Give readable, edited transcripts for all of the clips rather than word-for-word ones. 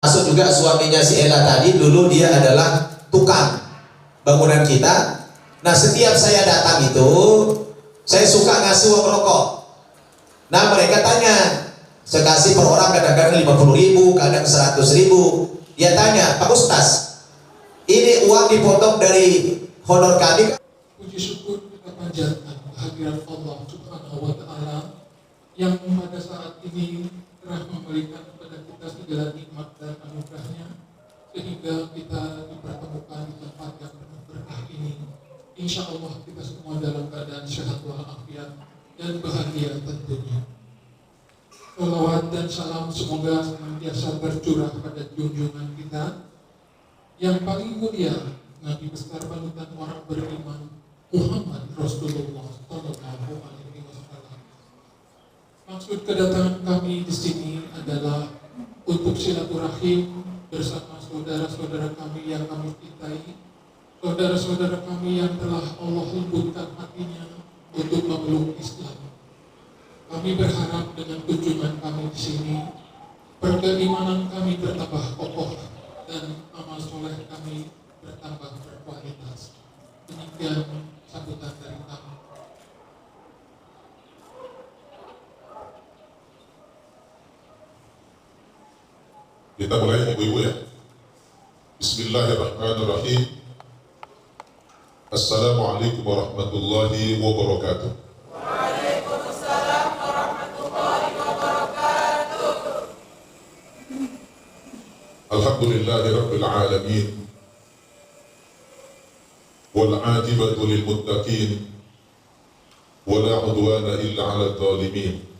Masuk juga suaminya si Ella tadi, dulu dia adalah tukang bangunan kita. Nah setiap saya datang itu, saya suka ngasih uang rokok. Nah mereka tanya, saya kasih per orang kadang-kadang 50.000, kadang 100.000. Dia tanya, Pak Ustaz, ini uang dipotong dari honor kami? Puji syukur kita panjatkan kehadiran Allah Subhanahu wa Ta'ala yang pada saat ini telah memberikan kepada kita segala nikmat dan anugerahnya, sehingga kita dipertemukan di tempat yang penuh berkah ini. Insya Allah kita semua dalam keadaan sehat walafiat dan bahagia tentunya. Salawat dan salam semoga senantiasa bercurah pada junjungan kita yang paling mulia, Nabi besar panutan orang beriman, Muhammad Rasulullah Sallallahu Alaihi Wasallam. Maksud kedatangan kami di sini adalah untuk silaturahim bersama saudara-saudara kami yang kami cintai, saudara-saudara kami yang telah Allah lembutkan hatinya untuk memeluk Islam. Kami berharap dengan kunjungan kami di sini, keimanan kami bertambah kokoh dan amal soleh kami bertambah berkualitas. Demikian sambutan dari kami. Kita mulai ibu-ibu ya. Bismillahirrahmanirrahim. Assalamualaikum warahmatullahi wabarakatuh. Waalaikumsalam warahmatullahi wabarakatuh. Alhamdulillahi rabbil alamin. Wal 'aqibatu lil muttaqin. Wa la 'udwana illa 'alal zalimin.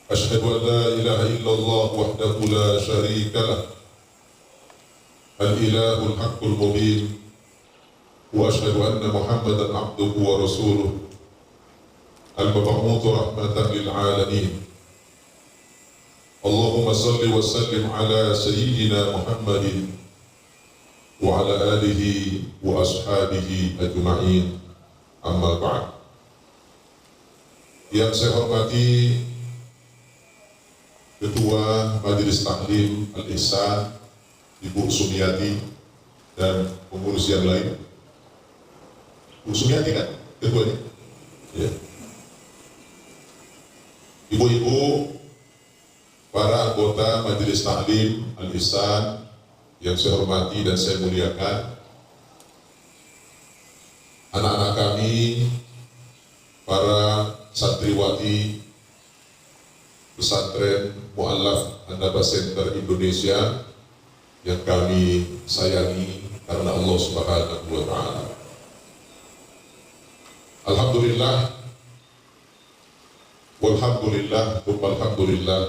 أشهد أن لا إله إلا الله وحده لا شريك له الإله الحق المبين وأشهد أن محمدا عبده ورسوله المبعوث رحمة للعالمين اللهم صل وسلم على سيدنا محمد وعلى آله وأصحابه أجمعين أما بعد. Yang saya hormati Ketua Majelis Taklim Al-Ihsan Ibu Sumiati dan pengurus yang lain. Bu Sumiati kan ketuanya? Ya. Ibu-ibu, para anggota Majelis Taklim Al-Ihsan yang saya hormati dan saya muliakan, anak-anak kami, para santriwati pesantren Mu'allaf An-Naba Center Indonesia yang kami sayangi karena Allah Subhanahu wa Ta'ala. Alhamdulillah, walhamdulillah, walhamdulillah.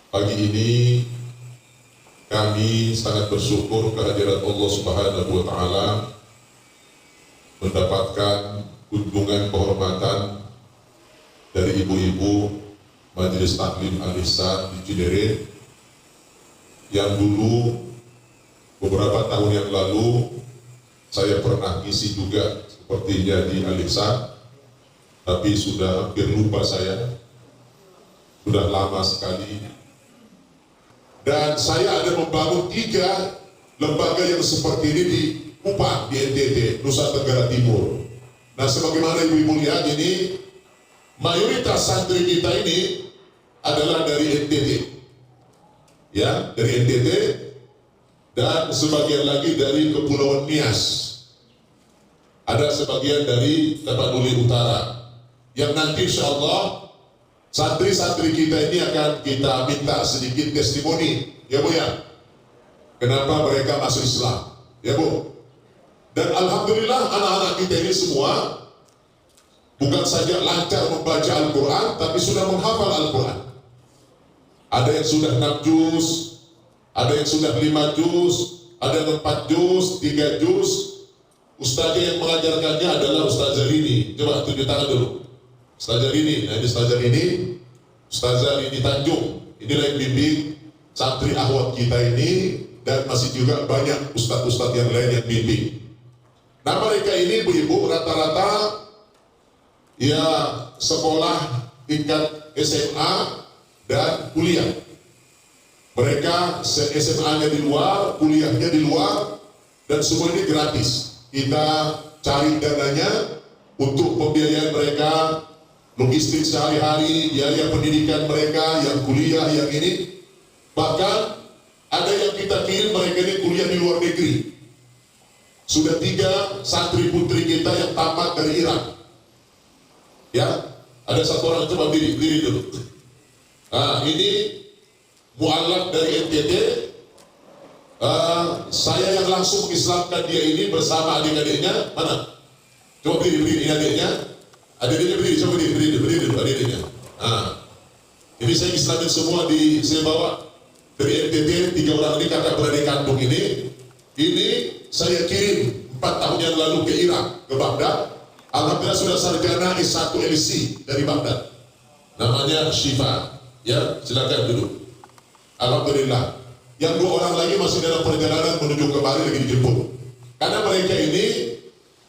Pagi ini kami sangat bersyukur kehadiran Allah Subhanahu wa Ta'ala, mendapatkan kunjungan kehormatan dari ibu-ibu Majelis Taklim Al-Ihsan di Cinere yang dulu beberapa tahun yang lalu saya pernah ngisi juga sepertinya di Al-Ihsan, tapi sudah hampir lupa saya, sudah lama sekali. Dan saya ada membangun 3 lembaga yang seperti ini di Kupang, di NTT, Nusa Tenggara Timur. Nah, sebagaimana ibu-ibu lihat ini, mayoritas santri kita ini adalah dari NTT, ya, dari NTT, dan sebagian lagi dari Kepulauan Nias. Ada sebagian dari Tapanuli Utara, yang nanti insya Allah santri-santri kita ini akan kita minta sedikit testimoni, ya Bu ya, kenapa mereka masuk Islam, ya Bu. Dan alhamdulillah anak-anak kita ini semua bukan saja lancar membaca Al-Quran, tapi sudah menghafal Al-Quran. Ada yang sudah 6 juz, ada yang sudah 5 juz, ada yang 4 juz, 3 juz. Ustazah yang mengajarkannya adalah Ustazah Rini. Coba tunjuk tangan dulu. Ustazah Rini, nah ini Ustazah Rini, Ustazah Rini Tanjung. Inilah yang bimbing santri ahwat kita ini, dan masih juga banyak ustadz-ustadz yang lain yang bimbing. Nah mereka ini ibu-ibu rata-rata ya sekolah tingkat SMA dan kuliah. Mereka SMA-nya di luar, kuliahnya di luar, dan semua ini gratis. Kita cari dananya untuk pembiayaan mereka, logistik sehari-hari, biaya pendidikan mereka, yang kuliah, yang ini. Bahkan ada yang kita kirim mereka ini kuliah di luar negeri. Sudah 3 santri putri kita yang tamat dari Irak. Ya, ada satu orang, coba berdiri dulu. Nah, ini mualaf dari NTT. Saya yang langsung mengislamkan dia ini bersama adik-adiknya. Mana? Coba berdiri, ini adiknya. Adiknya berdiri, coba berdiri dulu adiknya. Nah, ini saya islamin semua saya bawa dari NTT, 3 orang ini kakak beradik kandung ini. Ini saya kirim 4 tahun yang lalu ke Irak, ke Baghdad. Alhamdulillah sudah sarjana S1 LC dari Baghdad. Namanya Syifa. Ya, silakan duduk. Alhamdulillah. Yang 2 orang lagi masih dalam perjalanan menuju ke Bali, lagi dijemput. Karena mereka ini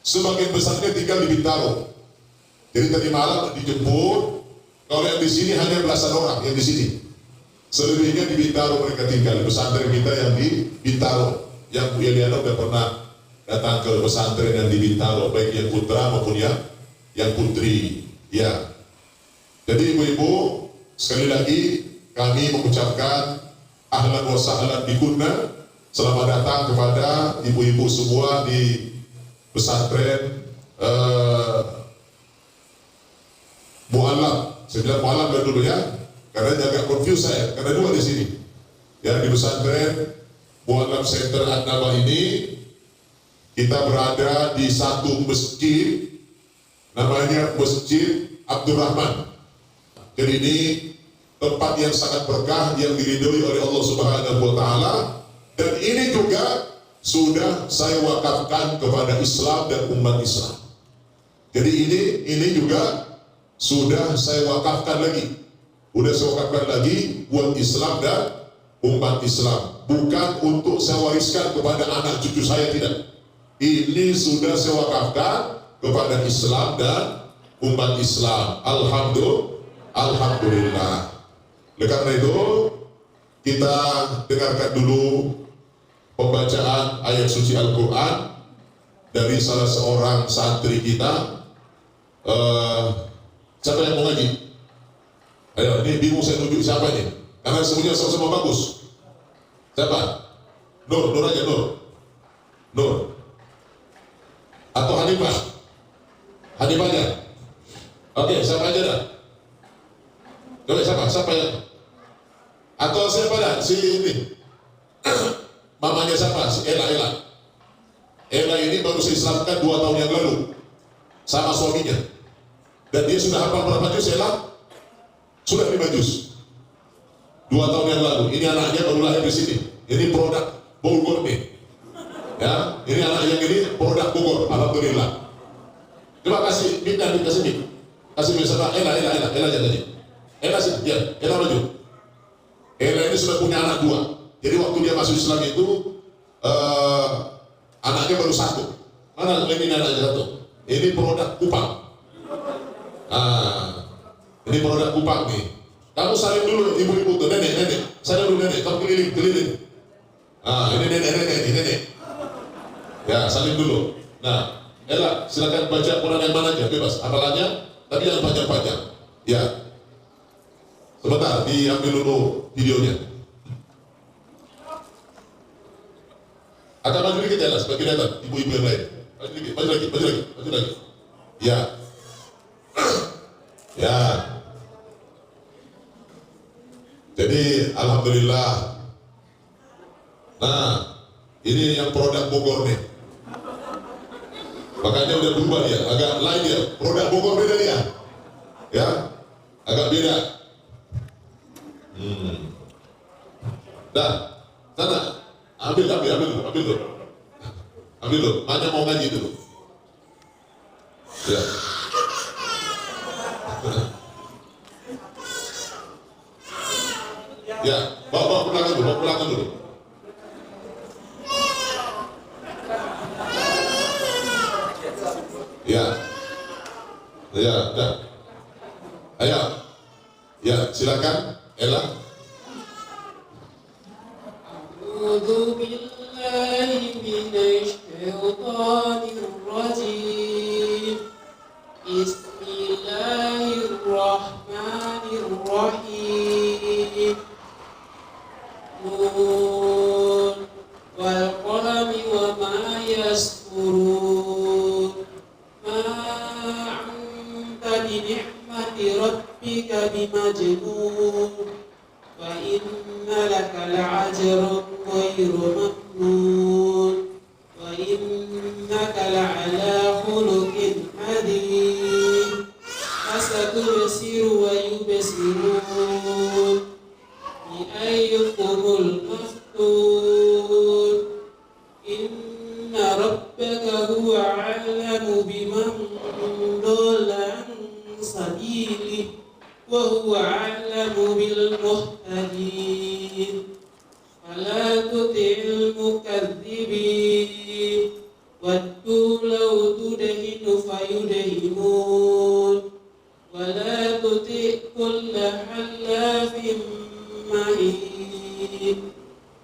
sebagian besarnya tinggal di Bintaro. Jadi tadi malam dijemput. Kalau yang di sini hanya belasan orang yang di sini. Selebihnya di Bintaro mereka tinggal. Di pesantren kita yang di Bintaro. Yang Bu Eliana sudah pernah datang ke pesantren yang di Bintaro, baik yang putra maupun yang putri. Ya. Jadi ibu-ibu, sekali lagi kami mengucapkan ahlan wa sahlan bikunna, selamat datang kepada ibu-ibu semua di pesantren Mu'allam. Saya bilang Mu'allam dulu ya, karena agak confuse saya, karena 2 di sini. Ya, di pesantren Mu'allam Center An-Naba ini kita berada di satu masjid namanya Masjid Abdurrahman. Jadi ini tempat yang sangat berkah yang diridhoi oleh Allah Subhanahu wa taala, dan ini juga sudah saya wakafkan kepada Islam dan umat Islam. Jadi ini juga sudah saya wakafkan lagi. Udah saya wakafkan lagi buat Islam dan umat Islam. Bukan untuk saya wariskan kepada anak cucu saya, tidak. Ini sudah saya wakafkan kepada Islam dan umat Islam. Alhamdulillah. Oleh karena itu, kita dengarkan dulu pembacaan ayat suci Al-Quran dari salah seorang santri kita. Siapa yang mau ngaji? Ayo, ini bingung saya tunjuk siapa ini, karena semuanya sama-sama bagus. Siapa? Nur aja, Nur. Atau Hanifah? Hanifahnya? Oke, siapa aja dah? Coba siapa ya? Atau siapa dah? Si ini mamanya siapa? Si Ella ini baru saya islamkan 2 tahun yang lalu sama suaminya, dan dia sudah hafal berapa juz? Ella sudah 5 juz 2 tahun yang lalu. Ini anaknya baru lahir di sini. Ini produk Bogor nih. Ya, ini anak yang ini produk Bogor. Alhamdulillah. Coba kasih sini. Kasih misalnya Ella jadi. Ella sih, ya, Ella maju. Ella ini sudah punya anak 2. Jadi waktu dia masuk Islam itu anaknya baru 1. Mana ini anaknya 1? Ini produk Kupang. Ini produk Kupang nih. Kamu saling dulu ibu-ibu tuh, nenek. Saling dulu nenek, kamu keliling. Ini nenek. Ya, saling dulu. Nah, Ella, silakan baca Quran yang mana aja, bebas. Hafalannya, tapi jangan panjang-panjang. Ya. Sebentar, diambil dulu videonya. Agak maju dikit ya, sebagai datang, ibu-ibu yang lain. Maju lagi. Ya. Ya. Jadi alhamdulillah. Nah, ini yang produk Bogor nih. Makanya udah berubah ya, agak lain ya. Produk Bogor beda dia. Ya, agak beda. Dah, sana. Ambil dulu. Mana mau ngaji dulu. Ya. Ya, bawa pulangan dulu. Ya, dah. Ayo. Ya, silakan, Ella. أعوذ بالله من الشيطان الرجيم بسم الله الرحمن الرحيم نون والقلم وما يسطرون ما أنت بنعمة ربك بمجنون وإن لك لعجرا غير ممنون وإنك لعلى خلق عظيم فستبصر ويبصرون بأيكم المفتون إن ربك هو أعلم بمن ضل عن سبيله وهو أعلم بالمهتدين فلا تطع المكذبين ودوا لو تدهن فيدهنون ولا تطع كل حلاف مهين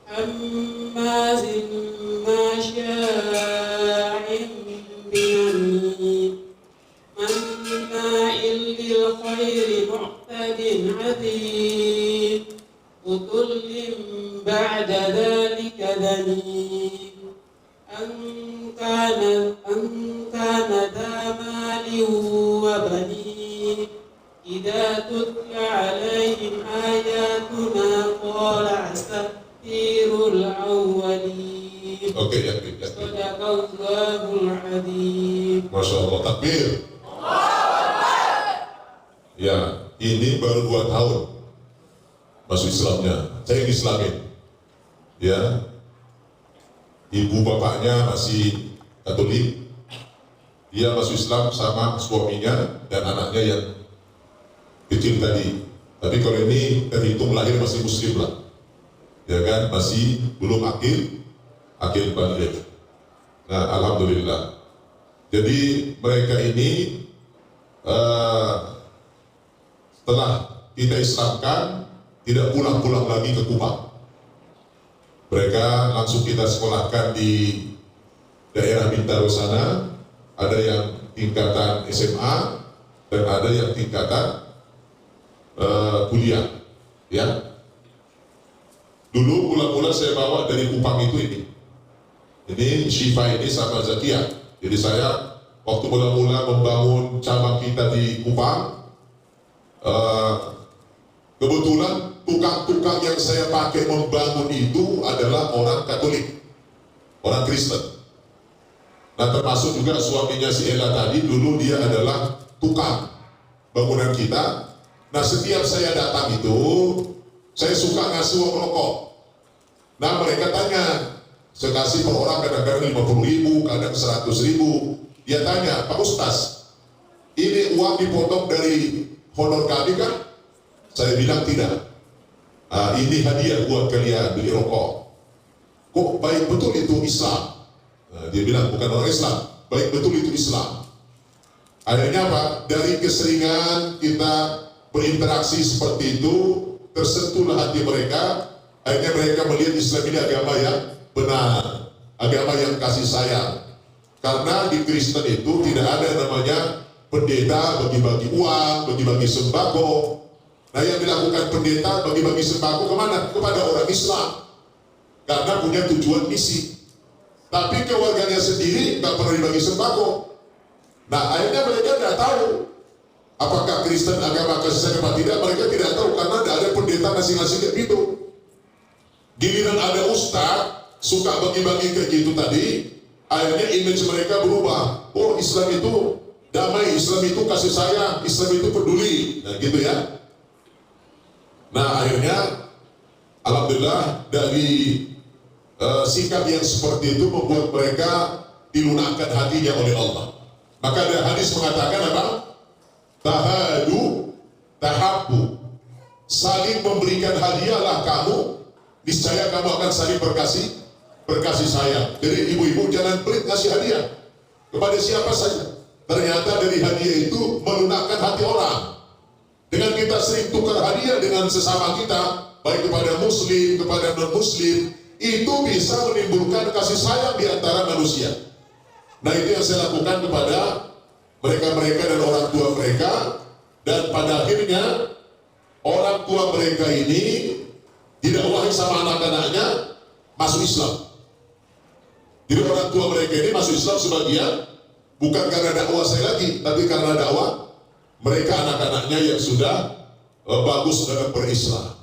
هماز مشاء بنميم مناع للخير معتد عظيم عتل بعد ذلك ذنيم أن كان ذا مال وبنين إذا تتلى عليهم آياتنا قال أساطير الأولين. Oke, yakin. Sadaqallahul Azim. Masya Allah, takbir. Ya, ini baru 2 tahun masuk Islamnya. Saya yang Islamin. Ya, ibu bapaknya masih Katolik. Dia masuk Islam sama suaminya dan anaknya yang kecil tadi. Tapi kalau ini terhitung lahir masih Muslim lah, ya kan, masih belum akil balik. Nah, alhamdulillah. Jadi mereka ini setelah kita Islamkan tidak pulang-pulang lagi ke Kupang. Mereka langsung kita sekolahkan di daerah Bintaro sana. Ada yang tingkatan SMA dan ada yang tingkatan kuliah. Ya. Dulu mula-mula saya bawa dari Kupang itu ini. Ini Syifa ini sama Zakia. Jadi saya waktu mula-mula membangun cabang kita di Kupang, kebetulan tukang-tukang yang saya pakai membangun itu adalah orang Katolik, orang Kristen. Nah, termasuk juga suaminya si Ella tadi, dulu dia adalah tukang bangunan kita. Nah, setiap saya datang itu, saya suka ngasih uang rokok. Nah, mereka tanya, saya kasih per orang kadang-kadang 50.000, kadang 100.000. Dia tanya, Pak Ustaz, ini uang dipotong dari honor kami kan? Saya bilang tidak. Ini hadiah buat kalian beli rokok. Kok baik betul itu Islam? Dia bilang bukan orang Islam, baik betul itu Islam. Akhirnya apa? Dari keseringan kita berinteraksi seperti itu, tersentuhlah hati mereka. Akhirnya mereka melihat Islam ini agama yang benar, agama yang kasih sayang. Karena di Kristen itu tidak ada namanya pendeta bagi-bagi uang, bagi-bagi sembako. Nah, yang dilakukan pendeta bagi-bagi sembako kemana? Kepada orang Islam, karena punya tujuan misi. Tapi keluarganya sendiri nggak pernah dibagi sembako. Nah, akhirnya mereka tidak tahu apakah Kristen agama kasih sayang atau tidak. Mereka tidak tahu karena tidak ada pendeta ngasih-ngasih kayak gitu. Giliran ada ustaz suka bagi-bagi kayak gitu tadi, akhirnya image mereka berubah. Oh, Islam itu damai, Islam itu kasih sayang, Islam itu peduli. Nah, gitu ya. Nah, akhirnya alhamdulillah dari sikap yang seperti itu membuat mereka dilunakkan hatinya oleh Allah. Maka ada hadis mengatakan apa? Tahadu tahabbu. Saling memberikan hadiahlah kamu, niscaya kamu akan saling berkasih sayang. Jadi ibu-ibu jangan pelit ngasih hadiah kepada siapa saja. Ternyata dari hadiah itu melunakkan hati orang. Dengan kita sering tukar hadiah dengan sesama kita, baik kepada muslim, kepada non muslim, itu bisa menimbulkan kasih sayang di antara manusia. Nah, itu yang saya lakukan kepada mereka-mereka dan orang tua mereka, dan pada akhirnya orang tua mereka ini didakwahi sama anak-anaknya masuk Islam. Jadi orang tua mereka ini masuk Islam sebagian bukan karena dakwah saya lagi, tapi karena dakwah mereka anak-anaknya yang sudah bagus dalam berislam.